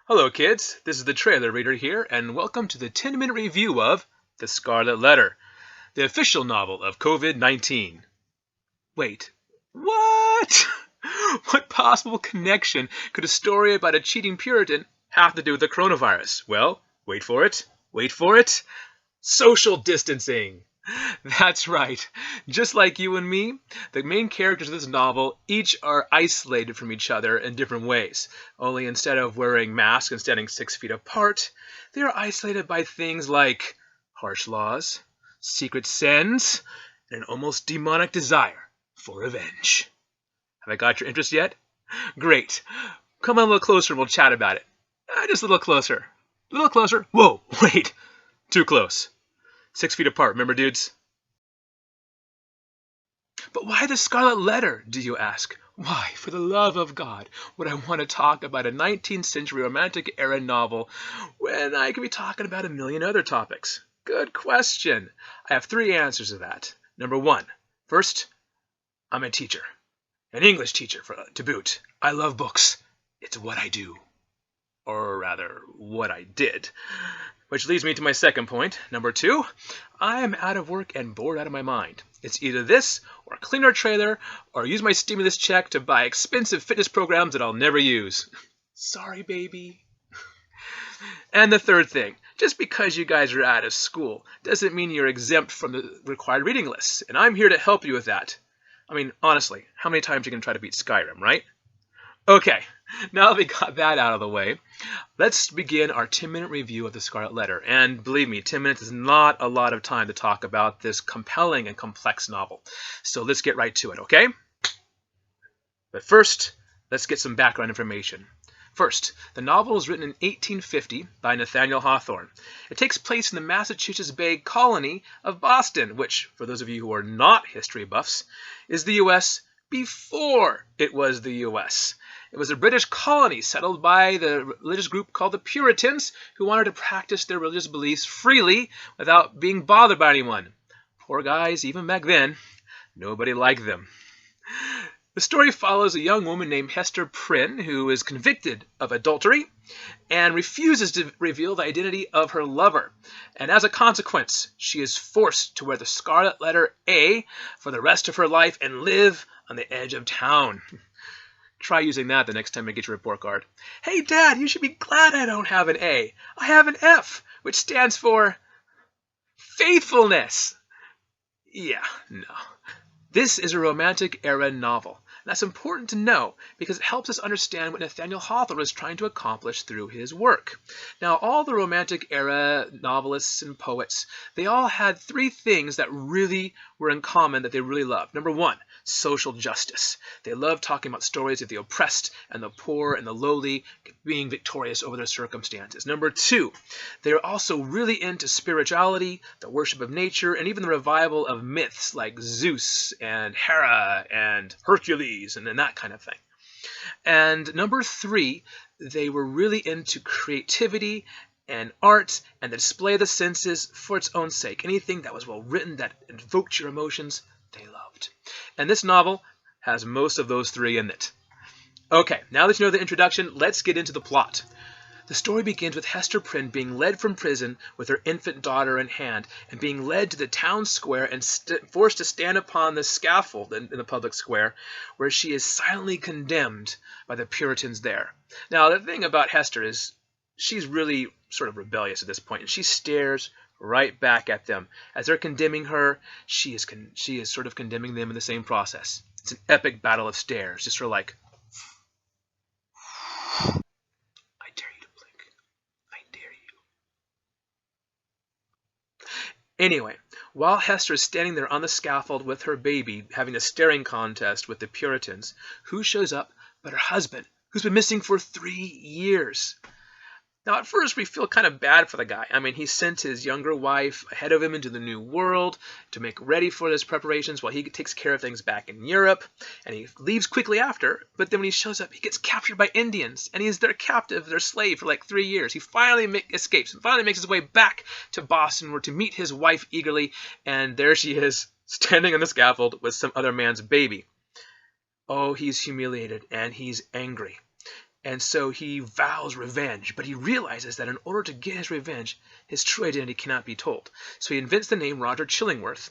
Hello kids, this is the trailer reader here, and welcome to the 10-minute review of The Scarlet Letter, the official novel of COVID-19. Wait, what? What possible connection could a story about a cheating Puritan have to do with the coronavirus? Well, wait for it, social distancing. That's right. Just like you and me, the main characters of this novel each are isolated from each other in different ways. Only instead of wearing masks and standing 6 feet apart, they are isolated by things like harsh laws, secret sins, and an almost demonic desire for revenge. Have I got your interest yet? Great. Come on a little closer and we'll chat about it. Just a little closer. A little closer. Whoa, wait. Too close. 6 feet apart, remember, dudes? But why the Scarlet Letter, do you ask? Why, for the love of God, would I want to talk about a 19th century romantic era novel when I could be talking about a million other topics? Good question. I have 3 answers to that. Number 1. First, I'm a teacher. An English teacher, to boot. I love books. It's what I do. Or rather, what I did. Which leads me to my second point. Number 2, I am out of work and bored out of my mind. It's either this, or clean our trailer, or use my stimulus check to buy expensive fitness programs that I'll never use. Sorry, baby. And the third thing, just because you guys are out of school doesn't mean you're exempt from the required reading lists, and I'm here to help you with that. I mean, honestly, how many times are you going to try to beat Skyrim, right? Okay, now that we got that out of the way, let's begin our 10-minute review of The Scarlet Letter. And believe me, 10 minutes is not a lot of time to talk about this compelling and complex novel. So let's get right to it, okay? But first, let's get some background information. First, the novel was written in 1850 by Nathaniel Hawthorne. It takes place in the Massachusetts Bay colony of Boston, which, for those of you who are not history buffs, is the U.S. before it was the U.S. It was a British colony settled by the religious group called the Puritans, who wanted to practice their religious beliefs freely without being bothered by anyone. Poor guys, even back then, nobody liked them. The story follows a young woman named Hester Prynne, who is convicted of adultery and refuses to reveal the identity of her lover. And as a consequence, she is forced to wear the Scarlet Letter A for the rest of her life and live on the edge of town. Try using that the next time you get your report card. Hey, Dad, you should be glad I don't have an A. I have an F, which stands for faithfulness. Yeah, no. This is a romantic era novel. That's important to know because it helps us understand what Nathaniel Hawthorne was trying to accomplish through his work. Now, all the romantic era novelists and poets, they all had 3 things that really were in common that they really loved. Number 1, social justice. They loved talking about stories of the oppressed and the poor and the lowly being victorious over their circumstances. Number 2, they were also really into spirituality, the worship of nature, and even the revival of myths like Zeus and Hera and Hercules and that kind of thing. And number 3, they were really into creativity and art and the display of the senses for its own sake. Anything that was well written, that invoked your emotions, they loved. And this novel has most of those 3 in it. Okay, now that you know the introduction, let's get into the plot. The story begins with Hester Prynne being led from prison with her infant daughter in hand and being led to the town square and forced to stand upon the scaffold in the public square where she is silently condemned by the Puritans there. Now, the thing about Hester is she's really sort of rebellious at this point, and she stares right back at them. As they're condemning her, she is sort of condemning them in the same process. It's an epic battle of stares, just sort of like, anyway, while Hester is standing there on the scaffold with her baby, having a staring contest with the Puritans, who shows up but her husband, who's been missing for 3 years. Now, at first, we feel kind of bad for the guy. I mean, he sent his younger wife ahead of him into the new world to make ready for his preparations while he takes care of things back in Europe, and he leaves quickly after. But then when he shows up, he gets captured by Indians, and he's their captive, their slave for like 3 years. He finally escapes and finally makes his way back to Boston where to meet his wife eagerly, and there she is, standing on the scaffold with some other man's baby. Oh, he's humiliated, and he's angry. And so he vows revenge, but he realizes that in order to get his revenge, his true identity cannot be told. So he invents the name Roger Chillingworth,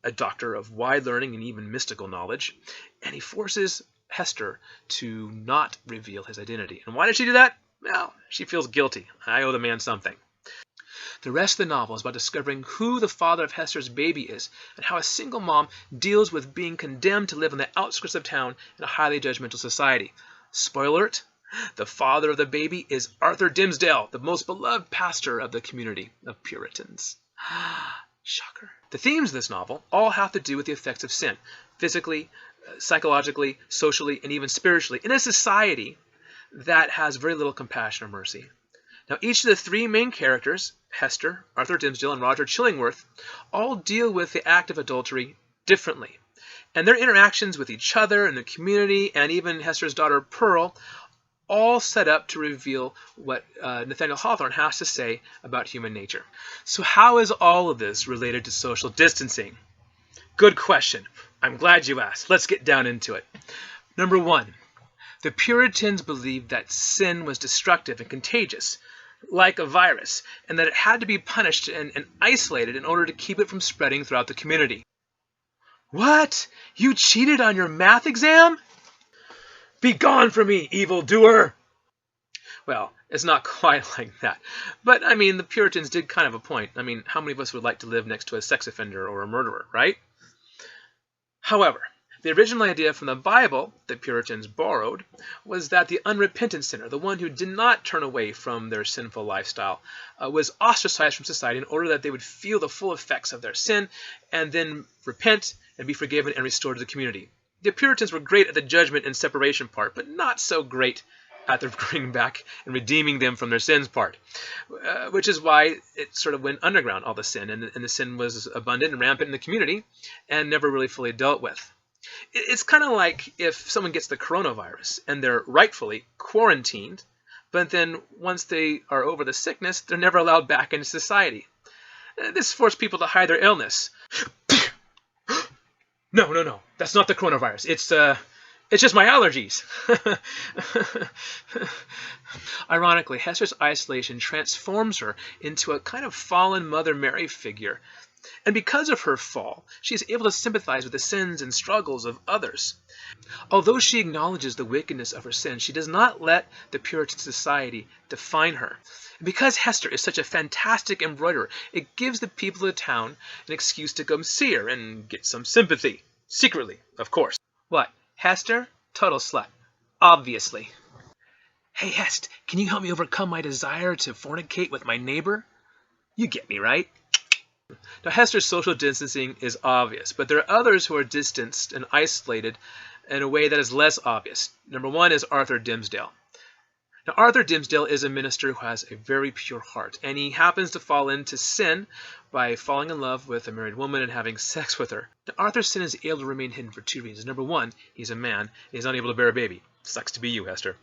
a doctor of wide learning and even mystical knowledge, and he forces Hester to not reveal his identity. And why did she do that? Well, she feels guilty. I owe the man something. The rest of the novel is about discovering who the father of Hester's baby is and how a single mom deals with being condemned to live on the outskirts of town in a highly judgmental society. Spoiler alert, the father of the baby is Arthur Dimmesdale, the most beloved pastor of the community of Puritans. Shocker. The themes of this novel all have to do with the effects of sin, physically, psychologically, socially, and even spiritually, in a society that has very little compassion or mercy. Now, each of the three main characters, Hester, Arthur Dimmesdale, and Roger Chillingworth, all deal with the act of adultery differently. And their interactions with each other and the community, and even Hester's daughter Pearl, all set up to reveal what Nathaniel Hawthorne has to say about human nature. So how is all of this related to social distancing? Good question. I'm glad you asked. Let's get down into it. Number one, the Puritans believed that sin was destructive and contagious, like a virus, and that it had to be punished and isolated in order to keep it from spreading throughout the community. What? You cheated on your math exam? Be gone from me, evildoer! Well, it's not quite like that. But, I mean, the Puritans did kind of a point. I mean, how many of us would like to live next to a sex offender or a murderer, right? However, the original idea from the Bible the Puritans borrowed was that the unrepentant sinner, the one who did not turn away from their sinful lifestyle, was ostracized from society in order that they would feel the full effects of their sin and then repent and be forgiven and restored to the community. The Puritans were great at the judgment and separation part, but not so great at the bringing back and redeeming them from their sins part, which is why it sort of went underground, all the sin, and the sin was abundant and rampant in the community and never really fully dealt with. It's kind of like if someone gets the coronavirus and they're rightfully quarantined, but then once they are over the sickness, they're never allowed back into society. This forced people to hide their illness. No. That's not the coronavirus. It's just my allergies. Ironically, Hester's isolation transforms her into a kind of fallen Mother Mary figure. And because of her fall, she is able to sympathize with the sins and struggles of others. Although she acknowledges the wickedness of her sin, she does not let the Puritan society define her. And because Hester is such a fantastic embroiderer, it gives the people of the town an excuse to come see her and get some sympathy. Secretly, of course. What? Hester? Total slut. Obviously. Hey, Hest, can you help me overcome my desire to fornicate with my neighbor? You get me, right? Now, Hester's social distancing is obvious, but there are others who are distanced and isolated in a way that is less obvious. Number one is Arthur Dimmesdale. Now, Arthur Dimmesdale is a minister who has a very pure heart, and he happens to fall into sin by falling in love with a married woman and having sex with her. Now, Arthur's sin is able to remain hidden for two reasons. Number one, he's a man, and he's unable to bear a baby. Sucks to be you, Hester.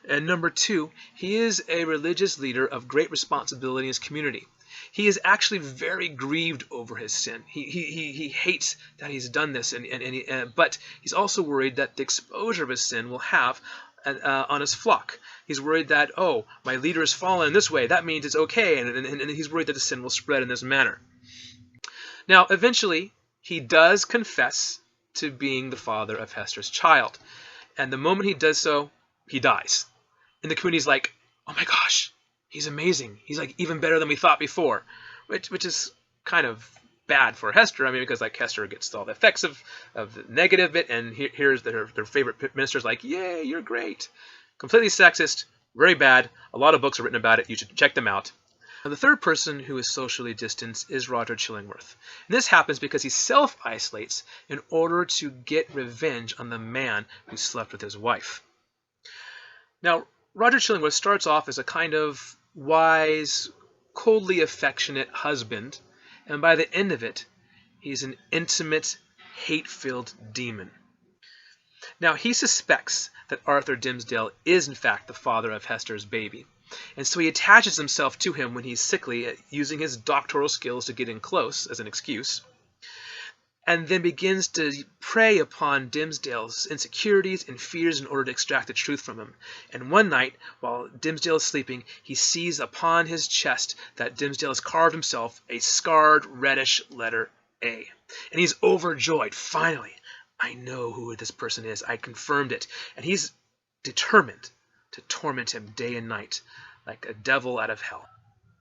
And number two, he is a religious leader of great responsibility in his community. He is actually very grieved over his sin. He hates that he's done this, but he's also worried that the exposure of his sin will have on his flock. He's worried that, oh, my leader has fallen in this way. That means it's okay, and he's worried that the sin will spread in this manner. Now, eventually, he does confess to being the father of Hester's child, and the moment he does so, he dies. And the community's like, oh my gosh, he's amazing. He's like even better than we thought before, which is kind of bad for Hester. I mean, because like Hester gets all the effects of the negative bit, and here's their favorite minister's like, yay, you're great. Completely sexist, very bad. A lot of books are written about it. You should check them out. Now, the third person who is socially distanced is Roger Chillingworth. And this happens because he self-isolates in order to get revenge on the man who slept with his wife. Now, Roger Chillingworth starts off as a kind of wise, coldly affectionate husband, and by the end of it, he's an intimate, hate-filled demon. Now, he suspects that Arthur Dimmesdale is in fact the father of Hester's baby, and so he attaches himself to him when he's sickly, using his doctoral skills to get in close as an excuse. and then begins to prey upon Dimmesdale's insecurities and fears in order to extract the truth from him. And one night, while Dimmesdale is sleeping, he sees upon his chest that Dimmesdale has carved himself a scarred reddish letter A. And he's overjoyed. Finally, I know who this person is. I confirmed it. And he's determined to torment him day and night like a devil out of hell.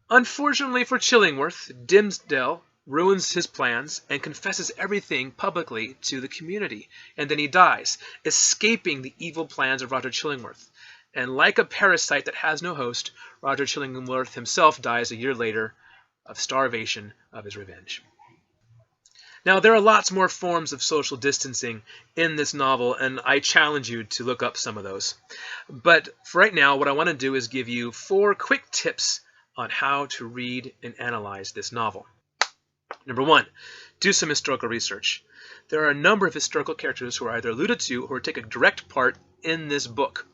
Unfortunately for Chillingworth, Dimmesdale ruins his plans and confesses everything publicly to the community. And then he dies, escaping the evil plans of Roger Chillingworth. And like a parasite that has no host, Roger Chillingworth himself dies a year later of starvation of his revenge. Now, there are lots more forms of social distancing in this novel, and I challenge you to look up some of those. But for right now, what I want to do is give you 4 quick tips on how to read and analyze this novel. Number 1, do some historical research. There are a number of historical characters who are either alluded to or take a direct part in this book,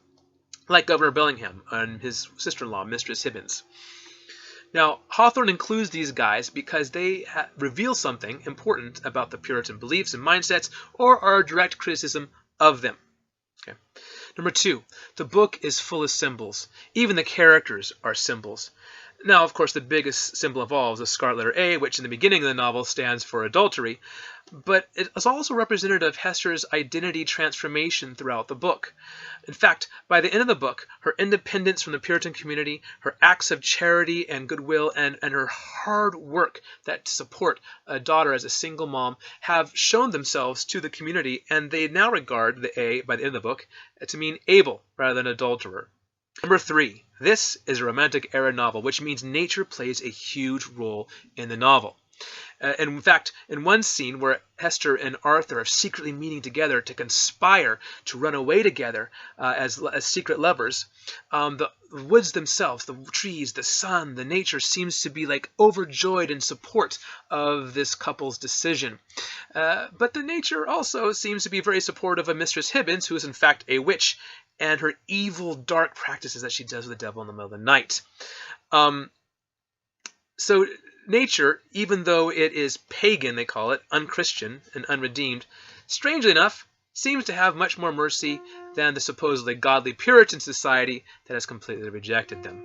like Governor Bellingham and his sister-in-law, Mistress Hibbins. Now, Hawthorne includes these guys because they reveal something important about the Puritan beliefs and mindsets or are a direct criticism of them. Okay. Number 2, the book is full of symbols. Even the characters are symbols. Now, of course, the biggest symbol of all is the Scarlet Letter A, which in the beginning of the novel stands for adultery, but it is also representative of Hester's identity transformation throughout the book. In fact, by the end of the book, her independence from the Puritan community, her acts of charity and goodwill, and her hard work to support a daughter as a single mom have shown themselves to the community, and they now regard the A, by the end of the book, to mean able rather than adulterer. Number 3, this is a romantic era novel, which means nature plays a huge role in the novel. And in fact, in one scene where Hester and Arthur are secretly meeting together to conspire to run away together as secret lovers, the woods themselves, the trees, the sun, the nature seems to be like overjoyed in support of this couple's decision. But the nature also seems to be very supportive of Mistress Hibbins, who is in fact a witch, and her evil, dark practices that she does with the devil in the middle of the night. So nature, even though it is pagan, they call it, unchristian and unredeemed, strangely enough, seems to have much more mercy than the supposedly godly Puritan society that has completely rejected them.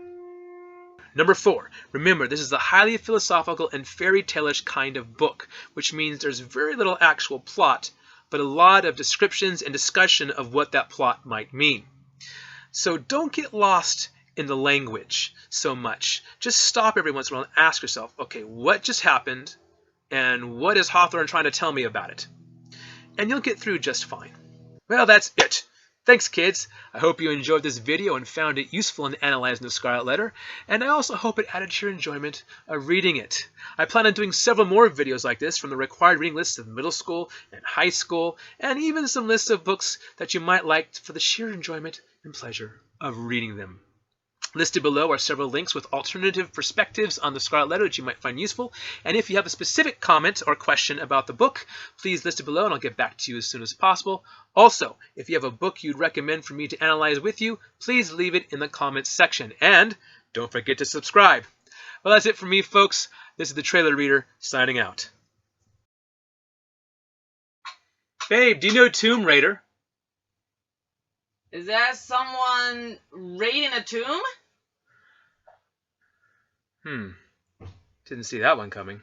Number 4, remember, this is a highly philosophical and fairy tale-ish kind of book, which means there's very little actual plot, but a lot of descriptions and discussion of what that plot might mean. So don't get lost in the language so much. Just stop every once in a while and ask yourself, okay, what just happened, and what is Hawthorne trying to tell me about it? And you'll get through just fine. Well, that's it. Thanks, kids. I hope you enjoyed this video and found it useful in analyzing the Scarlet Letter, and I also hope it added to your enjoyment of reading it. I plan on doing several more videos like this from the required reading lists of middle school and high school, and even some lists of books that you might like for the sheer enjoyment and pleasure of reading them. Listed below are several links with alternative perspectives on the Scarlet Letter that you might find useful. And if you have a specific comment or question about the book, please list it below and I'll get back to you as soon as possible. Also, if you have a book you'd recommend for me to analyze with you, please leave it in the comments section. And don't forget to subscribe. Well, that's it for me, folks. This is the Trailer Reader signing out. Babe, do you know Tomb Raider? Is that someone raiding a tomb? Didn't see that one coming.